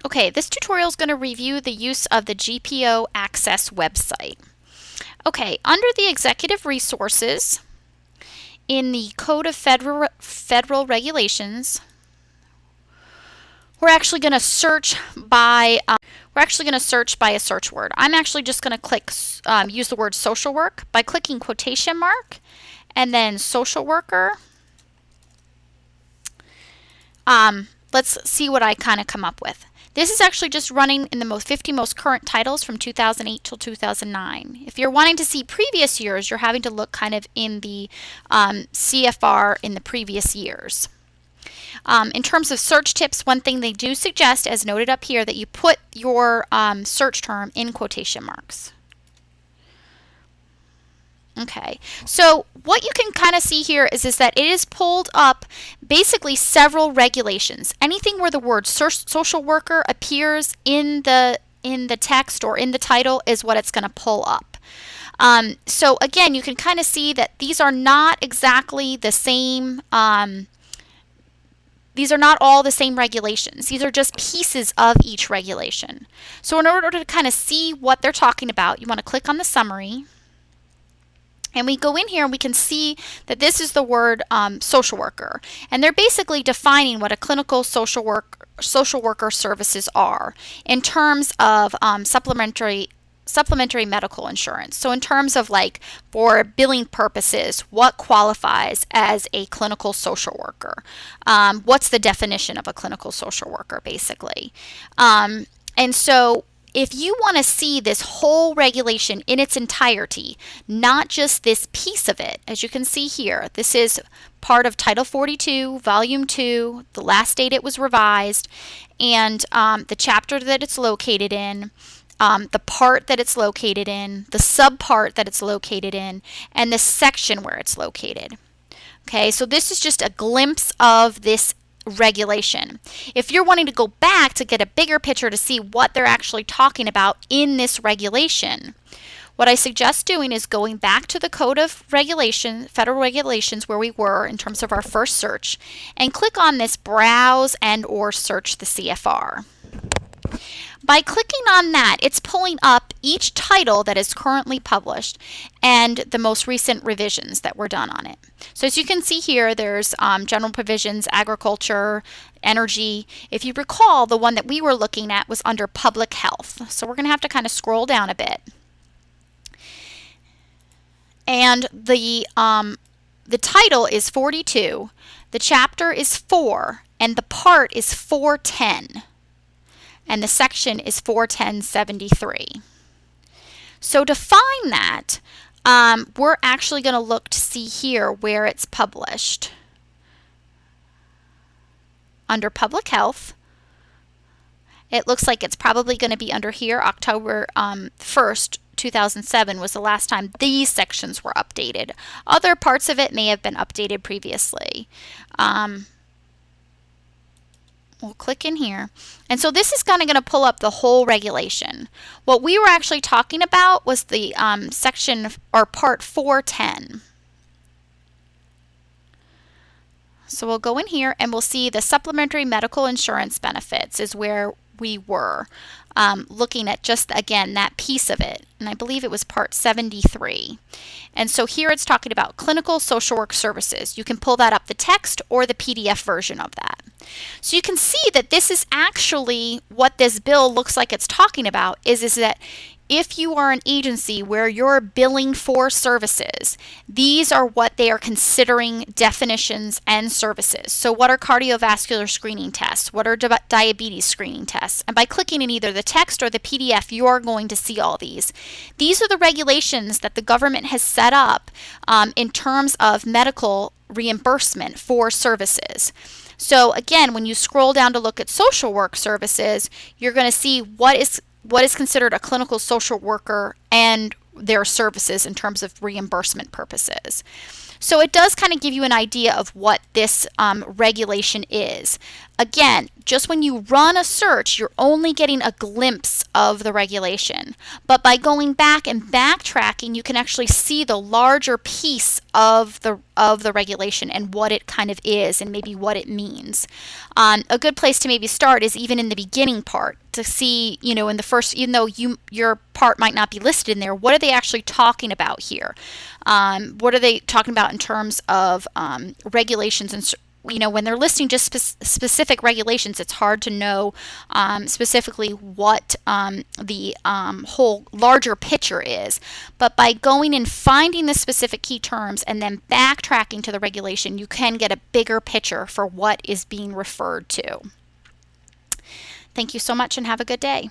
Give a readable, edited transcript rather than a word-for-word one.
Okay, this tutorial is going to review the use of the GPO Access website. Okay, under the Executive Resources, in the Code of Federal Regulations, we're actually going to search by a search word. I'm actually just going to click use the word social work by clicking quotation mark and then social worker. Let's see what I kind of come up with. This is actually just running in the 50 most current titles from 2008 till 2009. If you're wanting to see previous years, you're having to look kind of in the CFR in the previous years. In terms of search tips, one thing they do suggest, as noted up here, that you put your search term in quotation marks. Okay, so what you can kind of see here is that it is pulled up basically several regulations. Anything where the word social worker appears in the text or in the title is what it's going to pull up. So again, you can kind of see that these are not exactly the same. These are not all the same regulations. These are just pieces of each regulation. So in order to kind of see what they're talking about, you want to click on the summary. And we go in here and we can see that this is the word social worker. And they're basically defining what a clinical social worker services are in terms of supplementary medical insurance. So in terms of like for billing purposes, what qualifies as a clinical social worker? What's the definition of a clinical social worker basically? And so if you want to see this whole regulation in its entirety, not just this piece of it, as you can see here, this is part of Title 42, Volume 2, the last date it was revised, and the chapter that it's located in, the part that it's located in, the subpart that it's located in, and the section where it's located. Okay, so this is just a glimpse of this regulation. If you're wanting to go back to get a bigger picture to see what they're actually talking about in this regulation, what I suggest doing is going back to the Code of Federal Regulations where we were in terms of our first search, and click on this Browse and or Search the CFR. By clicking on that, it's pulling up each title that is currently published and the most recent revisions that were done on it. So as you can see here, there's general provisions, agriculture, energy. If you recall, the one that we were looking at was under public health. So we're going to have to kind of scroll down a bit. And the title is 42, the chapter is 4, and the part is 410. And the section is 410.73. So to find that, we're actually going to look to see here where it's published. Under Public Health, it looks like it's probably going to be under here. October 1st, 2007 was the last time these sections were updated. Other parts of it may have been updated previously. We'll click in here. And so this is kind of going to pull up the whole regulation. What we were actually talking about was the section or part 410. So we'll go in here and we'll see the supplementary medical insurance benefits is where we were looking at just, again, that piece of it. And I believe it was part 73. And so here it's talking about clinical social work services. You can pull that up the text or the PDF version of that. So you can see that this is actually what this bill looks like it's talking about is that if you are an agency where you're billing for services, these are what they are considering definitions and services. So what are cardiovascular screening tests? What are diabetes screening tests? And by clicking in either the text or the PDF, you are going to see all these. These are the regulations that the government has set up in terms of medical reimbursement for services. So again, when you scroll down to look at social work services, you're going to see what is considered a clinical social worker and their services in terms of reimbursement purposes. So it does kind of give you an idea of what this regulation is. Again, just when you run a search, you're only getting a glimpse of the regulation. But by going back and backtracking, you can actually see the larger piece of the regulation and what it kind of is and maybe what it means. A good place to maybe start is even in the beginning part to see, in the first, even though your part might not be listed in there, what are they actually talking about here? What are they talking about in terms of regulations and when they're listing just specific regulations, it's hard to know specifically what the whole larger picture is. But by going and finding the specific key terms and then backtracking to the regulation, you can get a bigger picture for what is being referred to. Thank you so much and have a good day.